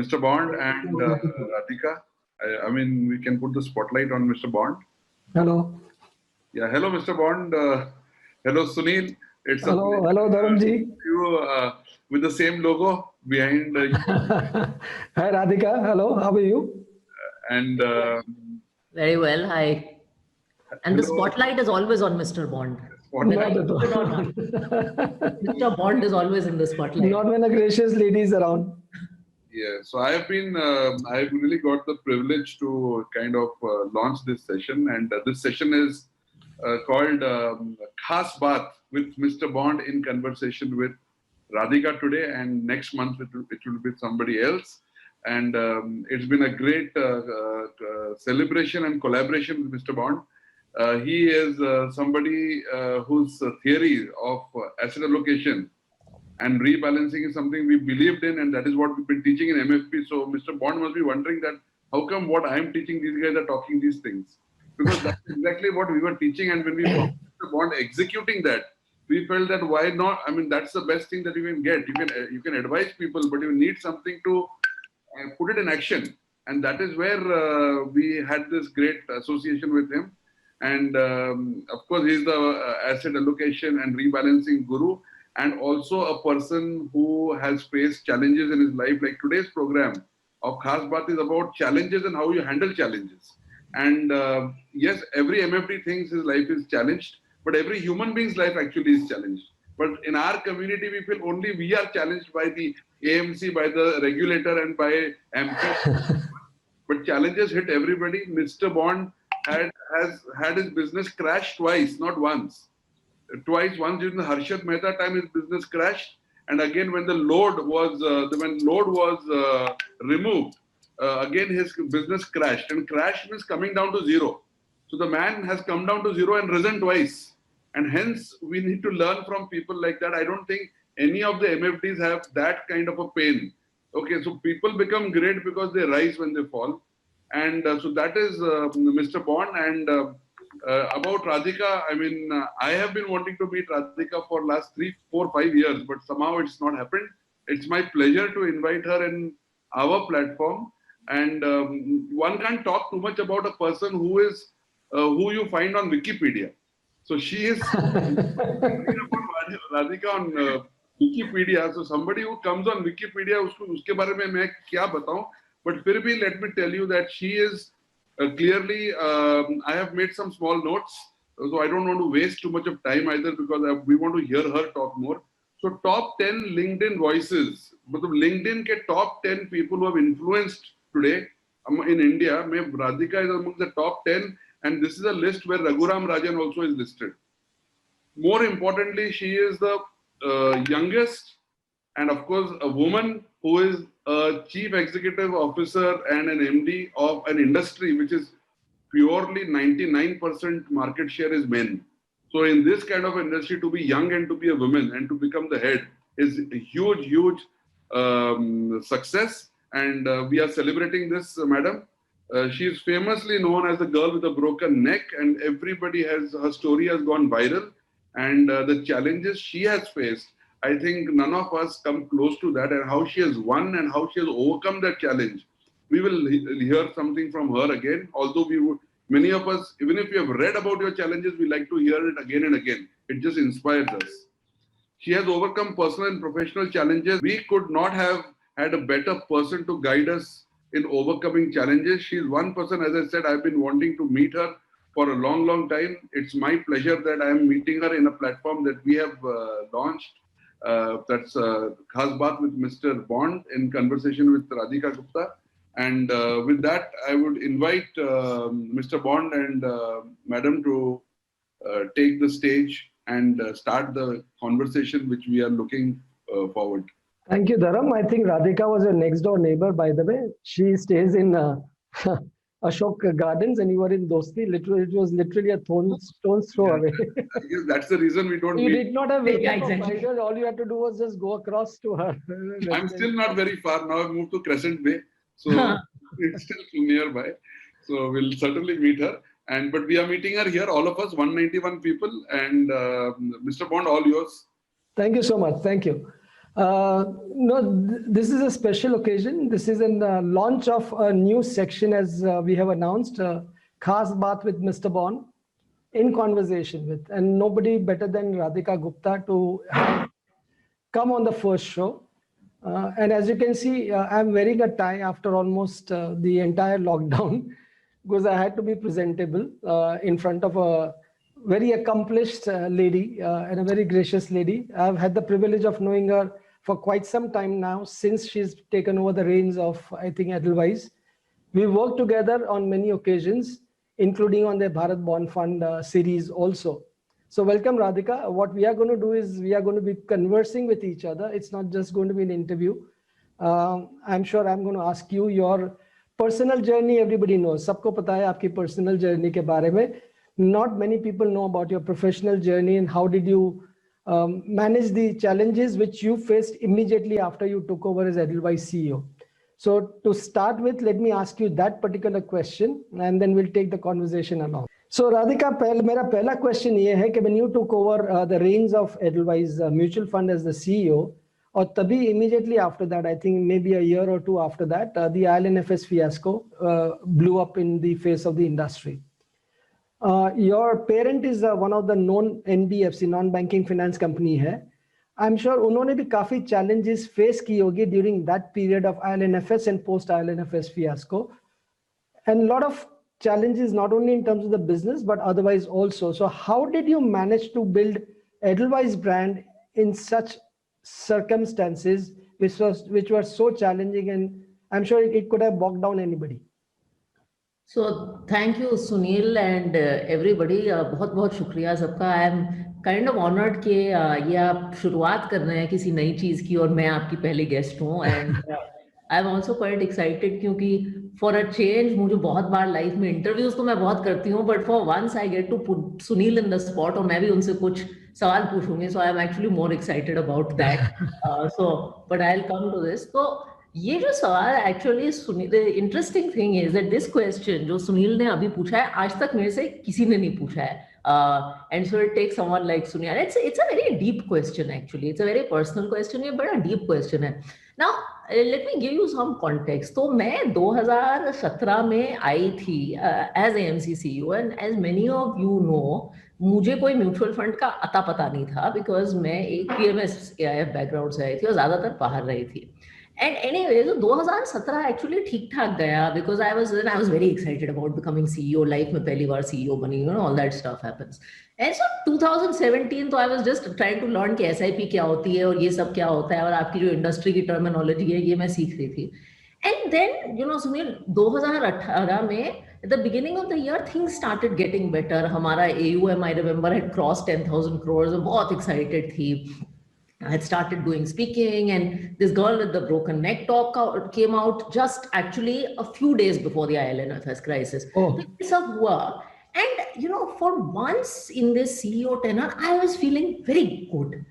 Mr. Bond and Radhika. I mean, we can put the spotlight on Mr. Bond. Hello. Yeah, hello, Mr. Bond. Hello, Sunil. It's hello, Dharamji. You with the same logo behind you. Hi, Radhika. Hello, how are you? And very well. Hi. And the spotlight is always on Mr. Bond. Not at all. Mr. Bond is always in the spotlight. Not when a gracious lady is around. Yeah, so I've really got the privilege to kind of launch this session, and this session is called Khaas Baat with Mr. Bond in conversation with Radhika today, and next month it will be somebody else. And it's been a great celebration and collaboration with Mr. Bond. He is somebody whose theory of asset allocation and rebalancing is something we believed in, and that is what we've been teaching in MFP. So Mr. Bond must be wondering that how come what I'm teaching, these guys are talking these things? Because that's exactly what we were teaching, and when we saw Mr. Bond executing that, we felt that why not? I mean, that's the best thing that you can get. You can advise people, but you need something to put it in action, and that is where we had this great association with him. And of course, he's the asset allocation and rebalancing guru, and also a person who has faced challenges in his life. Like today's program of Khaas Baat is about challenges and how you handle challenges. And yes, every MFD thinks his life is challenged, but every human being's life actually is challenged. But in our community, we feel only we are challenged by the AMC, by the regulator, and by MP. But challenges hit everybody. Mr. Bond has had his business crash twice, not once. Twice, once during the Harshad Mehta time, his business crashed, and again when the load was removed, again his business crashed. And crash means coming down to zero. So the man has come down to zero and risen twice, and hence we need to learn from people like that. I don't think any of the MFDs have that kind of a pain. Okay, so people become great because they rise when they fall, and so that is Mr. Bond. And about Radhika, I mean, I have been wanting to meet Radhika for last 3, 4, 5 years, but somehow it's not happened. It's my pleasure to invite her in our platform. And one can't talk too much about a person who you find on Wikipedia. So she is Radhika on Wikipedia. So somebody who comes on Wikipedia, uske bare mein main kya batau? But fir bhi, let me tell you that she is clearly, I have made some small notes, so I don't want to waste too much of time either, because we want to hear her talk more. So top 10 LinkedIn voices, but LinkedIn ke top 10 people who have influenced today in India, Radhika is among the top 10, and this is a list where Raghuram Rajan also is listed. More importantly, she is the youngest, and of course a woman who is a chief executive officer and an MD of an industry which is purely 99% market share is men. So in this kind of industry, to be young and to be a woman and to become the head is a huge, huge success. And we are celebrating this, madam. She is famously known as the girl with a broken neck, and everybody her story has gone viral. And the challenges she has faced, I think none of us come close to that, and how she has won and how she has overcome that challenge. We will hear something from her again, although many of us, even if we have read about your challenges, we like to hear it again and again. It just inspires us. She has overcome personal and professional challenges. We could not have had a better person to guide us in overcoming challenges. She is one person, as I said, I've been wanting to meet her for a long, long time. It's my pleasure that I am meeting her in a platform that we have launched. That's Khaas Baat with Mr. Bond in conversation with Radhika Gupta. And with that, I would invite Mr. Bond and Madam to take the stage and start the conversation which we are looking forward. Thank you, Dharam. I think Radhika was your next door neighbor, by the way. She stays in Ashok Gardens, and you were in Dosti. Literally, it was literally a stone's throw away. I guess that's the reason we don't. You did not have exactly. All you had to do was just go across to her. I'm still not very far now. I've moved to Crescent Bay, so it's still nearby. So we'll certainly meet her. But we are meeting her here, all of us, 191 people. And Mr. Bond, all yours. Thank you so much. Thank you. No, this is a special occasion. This is a launch of a new section, as we have announced, Khaas Baat with Mr. Bond, in conversation with, and nobody better than Radhika Gupta to come on the first show. And as you can see, I'm wearing a tie after almost the entire lockdown because I had to be presentable in front of a very accomplished lady and a very gracious lady. I've had the privilege of knowing her for quite some time now, since she's taken over the reins of, I think, Edelweiss. We worked together on many occasions, including on the Bharat Bond Fund series also. So welcome, Radhika. What we are going to do is we are going to be conversing with each other. It's not just going to be an interview. I'm sure I'm going to ask you your personal journey. Everybody knows. सबको पता है आपकी personal journey के बारे में. Not many people know about your professional journey and how did you manage the challenges which you faced immediately after you took over as Edelweiss CEO. So to start with, let me ask you that particular question, and then we'll take the conversation along. So Radhika, मेरा पहला question ये है कि when you took over the reins of Edelweiss Mutual Fund as the CEO, और तभी immediately after that, I think maybe a year or two after that, the IL&FS fiasco blew up in the face of the industry. Your parent is one of the known NBFC, non-banking finance company है. I'm sure उन्होंने भी काफी challenges face की होगी during that period of IL&FS and post IL&FS fiasco, and a lot of challenges not only in terms of the business but otherwise also. So how did you manage to build Edelweiss brand in such circumstances which were so challenging, and I'm sure it could have bogged down anybody? So thank you, Sunil, and everybody. बहुत बहुत शुक्रिया सबका. I am kind of honored कि ये आप शुरुआत कर रहे हैं किसी नई चीज़ की और मैं आपकी पहली गेस्ट हूँ. And I'm also quite excited क्योंकि for a change मुझे बहुत बार लाइफ में इंटरव्यूज तो मैं बहुत करती हूँ, but for once I get to put Sunil in the spot और मैं भी उनसे कुछ सवाल पूछूंगी. So I'm actually more excited about that. But I'll come to this. तो ये जो सवाल actually Sunil, interesting thing is that this question जो सुनील ने अभी पूछा है आज तक मेरे से किसी ने नहीं पूछा है. And so it takes someone like Sunil. It's a very deep question actually. It's a very personal question. ये बड़ा डीप क्वेश्चन है. Now let me give you some context. तो मैं 2017 में आई थी as AMC CEO, and as many of you know मुझे कोई म्यूचुअल फंड का अता पता नहीं था बिकॉज मैं एक पीएमएस एआईएफ बैकग्राउंड से आई थी और ज्यादातर बाहर रही थी. And anyway, so 2017 actually ठीक ठाक गया because I was very excited about becoming CEO. Life में पहली बार CEO बनी, you know, all that stuff happens. And so 2017 तो I was just trying to learn कि SIP क्या होती है और ये सब क्या होता है और आपकी जो इंडस्ट्री की टर्मिनोलॉजी है ये मैं सीख रही थी. And then, you know, Sunil, 2018 में at the beginning of the year things started getting better. हमारा AUM, I remember, had crossed 10,000 crores. बहुत excited थी. I had started doing speaking, and this girl with the broken neck talk came out just actually a few days before the IL&FS crisis. And you know, for once in this CEO tenure, I was feeling very good,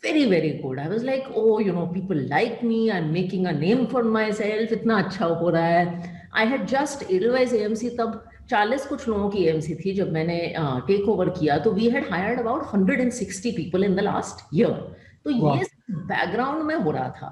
very, very good. I was like, oh, you know, people like me. I'm making a name for myself. इतना अच्छा हो रहा है. I had just Edelweiss AMC तब 40 कुछ लोगों की AMC थी जब मैंने टेक ओवर किया. तो we had hired about 160 people in the last year. तो ये बैकग्राउंड में हो रहा था.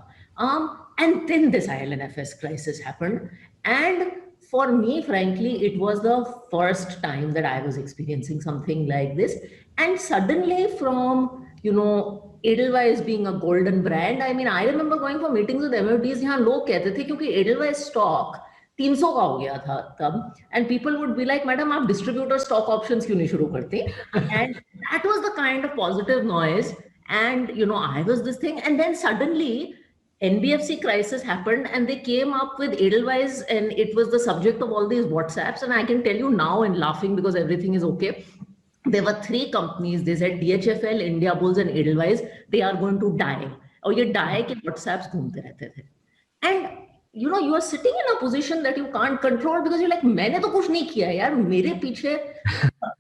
And then this IL&FS crisis happened, and for me, frankly, it was the first time that I was experiencing something like this. And suddenly, from, you know, Edelweiss being a golden brand, I mean, I remember going for meetings with MFDs. यहाँ लोग कहते थे क्योंकि Edelweiss stock 300 का हो गया था तब, and people would be like, madam, आप distributor stock options क्यों नहीं शुरू करते? And that was the kind of positive noise. And, you know, I was this thing. And then suddenly NBFC crisis happened and they came up with Edelweiss and it was the subject of all these WhatsApps. And I can tell you now and laughing because everything is okay. There were 3 companies. They said DHFL, India Bulls and Edelweiss, they are going to die. और ये die के WhatsApps घूमते रहते थे. And you know, you are sitting in a position that you can't control because you're like, मैंने तो कुछ नहीं किया यार, मेरे पीछे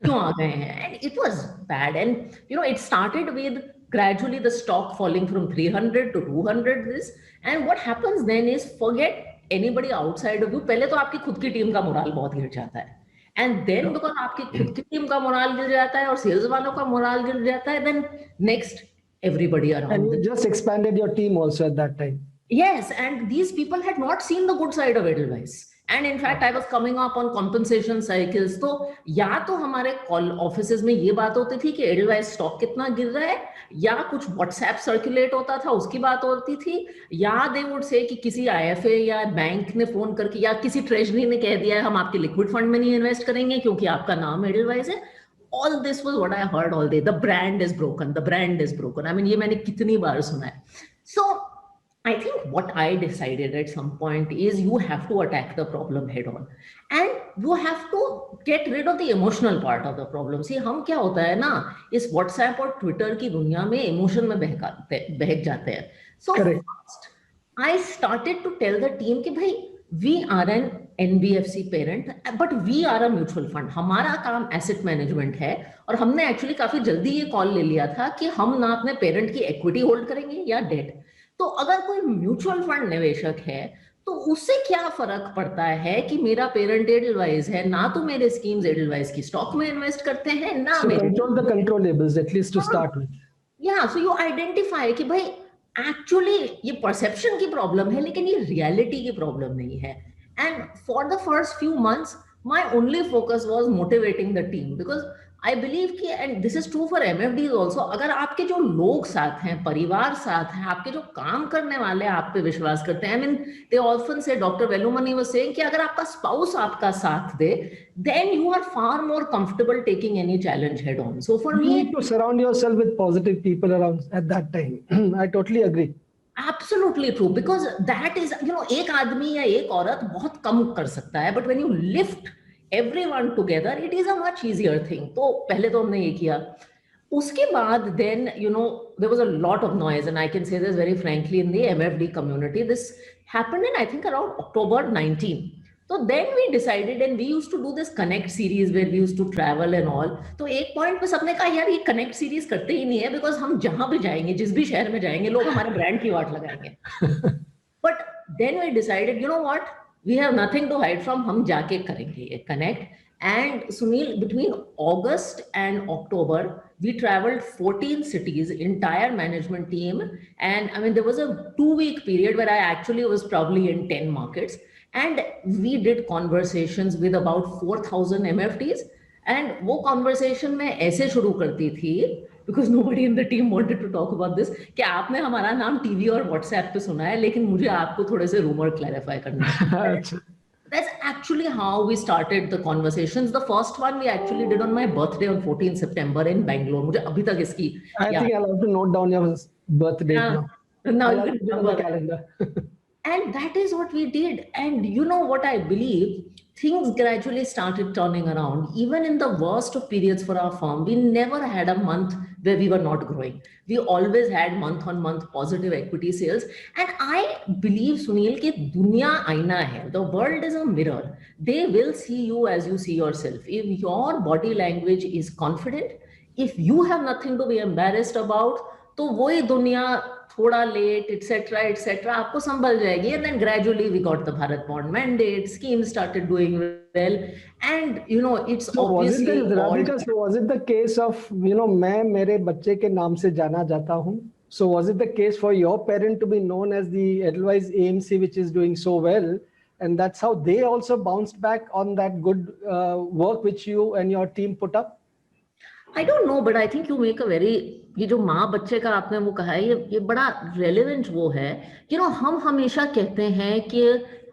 क्यों आ गए हैं? And it was bad. And you know, it started with gradually the stock falling from 300 to 200 this. And what happens then is, forget anybody outside of you. पहले तो आपकी खुद की टीम का मोराल बहुत गिर जाता है. And then because आपकी खुद की टीम का मोराल गिर जाता है और सेल्स वालों का मोराल गिर जाता है, then next everybody around And them. you just expanded your team also at that time. Yes, and these people had not seen the good side of Edelweiss. And in fact, I was coming up on compensation cycles. तो या तो हमारे call offices में ये बात होती थी कि Edelweiss स्टॉक कितना गिर रहा है, या कुछ व्हाट्सएप सर्कुलेट होता था उसकी बात होती थी, या दे वुड से कि किसी IFA या बैंक ने फोन करके या किसी ट्रेजरी ने कह दिया है हम आपके लिक्विड फंड में नहीं इन्वेस्ट करेंगे क्योंकि आपका नाम Edelweiss है. All this was what I heard all day. The brand is broken. The brand is broken. I mean, ये मैंने कितनी बार सुना है. So I think what I decided at some point is you have to attack the problem head on, and you have to get rid of the emotional part of the problem. See, हम क्या होता है ना, इस WhatsApp और Twitter की दुनिया में emotion में बहक जाते हैं. So first, I started to tell the team कि भाई we are an NBFC parent, but we are a mutual fund. हमारा काम asset management है, और हमने actually काफी जल्दी ये call ले लिया था कि हम ना अपने parent की equity hold करेंगे या debt. तो अगर कोई म्यूचुअल फंड निवेशक है तो उससे क्या फर्क पड़ता है कि मेरा पेरेंट एडलवाइस है, ना तो मेरे स्कीम्स एडलवाइस की स्टॉक में इन्वेस्ट करते हैं ना so control the controllables at least to start with. Yeah, so you identify कि भाई एक्चुअली ये परसेप्शन की प्रॉब्लम है लेकिन ये रियलिटी की प्रॉब्लम नहीं है. And for the first few months my only focus was motivating the team, because I believe कि, and this is true for MFDs also, अगर आपके जो लोग साथ हैं, परिवार साथ हैं, आपके जो काम करने वाले आप पे विश्वास करते हैं, I mean, they often say, Dr. Velumani was saying कि अगर आपका spouse आपका साथ दे, then you are far more comfortable taking any challenge head on. So for me, you need to surround yourself with positive people around at that time. I totally agree. Absolutely true, because that is, you know, एक आदमी या एक औरत बहुत कम कर सकता है, but when you lift everyone together, it is a much easier thing. तो पहले तो हमने ये किया. उसके बाद then, you know, there was a lot of noise, and I can say this very frankly, in the MFD community. This happened in, I think, around October 19. So then we decided, and we used to do this Connect series where we used to travel and all. तो एक point पे सबने कहा यार ये Connect series करते ही नहीं है, because हम जहाँ भी जाएंगे, जिस भी शहर में जाएंगे, लोग हमारे ब्रांड की वाट लगाएंगे. But then we decided, you know what? We have nothing to hide from. हम जाके करेंगे ये Connect. And Sunil, between August and October, we traveled 14 cities, entire management team. And I mean, there was a 2-week period where I actually was probably in 10 markets. And we did conversations with about 4,000 MFDs. And वो conversation में ऐसे शुरू करती थी, because nobody in the team wanted to talk about this, कि आपने हमारा नाम टीवी और व्हाट्सएप पे सुना है, लेकिन मुझे आपको थोड़े से रूमर क्लैरिफाई करना है. That's actually how we started the conversations. The first one we actually did on my birthday on 14 September in Bangalore. मुझे अभी तक इसकी I think I'll have to note down your birth date now. Now I'll have to put on the calendar. And that is what we did. And you know what I believe? Things gradually started turning around. Even in the worst of periods for our firm, we never had a month where we were not growing. We always had month-on-month positive equity sales. And I believe, Sunil, that dunya aina hai. The world is a mirror. They will see you as you see yourself. If your body language is confident, if you have nothing to be embarrassed about, तो वही दुनिया थोड़ा late etc आपको संभल जाएगी. And then gradually we got the Bharat Bond mandate, scheme started doing well, and you know it's so obviously Radhika, so was it the case of, you know, मैं मेरे बच्चे के नाम से जाना जाता हूँ, so was it the case for your parent to be known as the Edelweiss AMC, which is doing so well, and that's how they also bounced back on that good work which you and your team put up? I don't know, but I think you make a very, ये जो माँ बच्चे का आपने वो कहा है, ये बड़ा relevant वो है. You know, हम हमेशा कहते हैं कि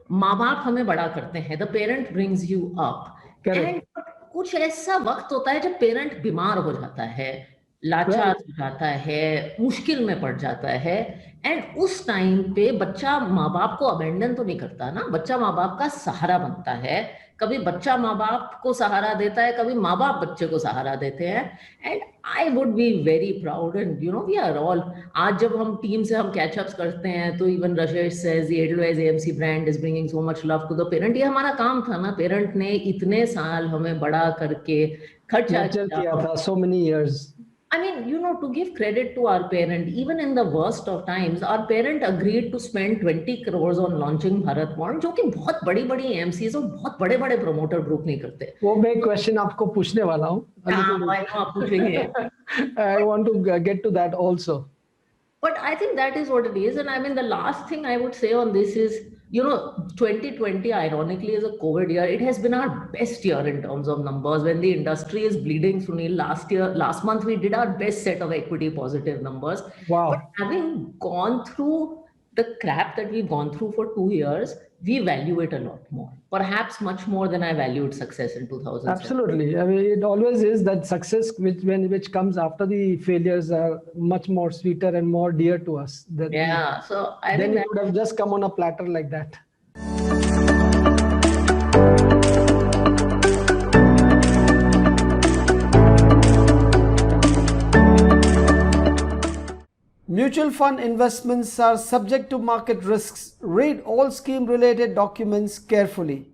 माँ बाप हमें बड़ा करते हैं, the parent brings you up. And कुछ ऐसा वक्त होता है जब पेरेंट बीमार हो जाता है, लाचार हो जाता है, मुश्किल में पड़ जाता है, एंड उस टाइम पे बच्चा माँ बाप को अबेंडन तो नहीं करता ना, बच्चा माँ बाप का सहारा बनता है. कभी बच्चा माँ बाप को सहारा देता है, कभी माँ बाप बच्चे को सहारा देते हैं. And I would be very proud, and you know we are all, आज जब हम टीम से हम कैचअप्स करते हैं तो even Rashesh says the Edelweiss AMC brand is bringing so much love to the parent. ये हमारा काम था ना, पेरेंट ने इतने साल हमें बड़ा करके खर्चा किया था, so many years. I mean, you know, to give credit to our parent, even in the worst of times, our parent agreed to spend 20 crores on launching Bharat Bond, जो कि बहुत बड़ी-बड़ी AMCs और बहुत बड़े-बड़े promoter group नहीं करते. वो मैं क्वेश्चन आपको पूछने वाला हूँ. हाँ, आप पूछेंगे. I want to get to that also. But I think that is what it is. And I mean, the last thing I would say on this is, 2020, ironically, is a COVID year. It has been our best year in terms of numbers. When the industry is bleeding, Sunil, last month, we did our best set of equity positive numbers. Wow. But having gone through the crap that we've gone through for 2 years, we value it a lot more, perhaps much more than I valued success in 2007. Absolutely. I mean, it always is that success which comes after the failures are much more sweeter and more dear to us. Yeah. So I then think it would have just come on a platter like that. Mutual fund investments are subject to market risks. Read all scheme related documents carefully.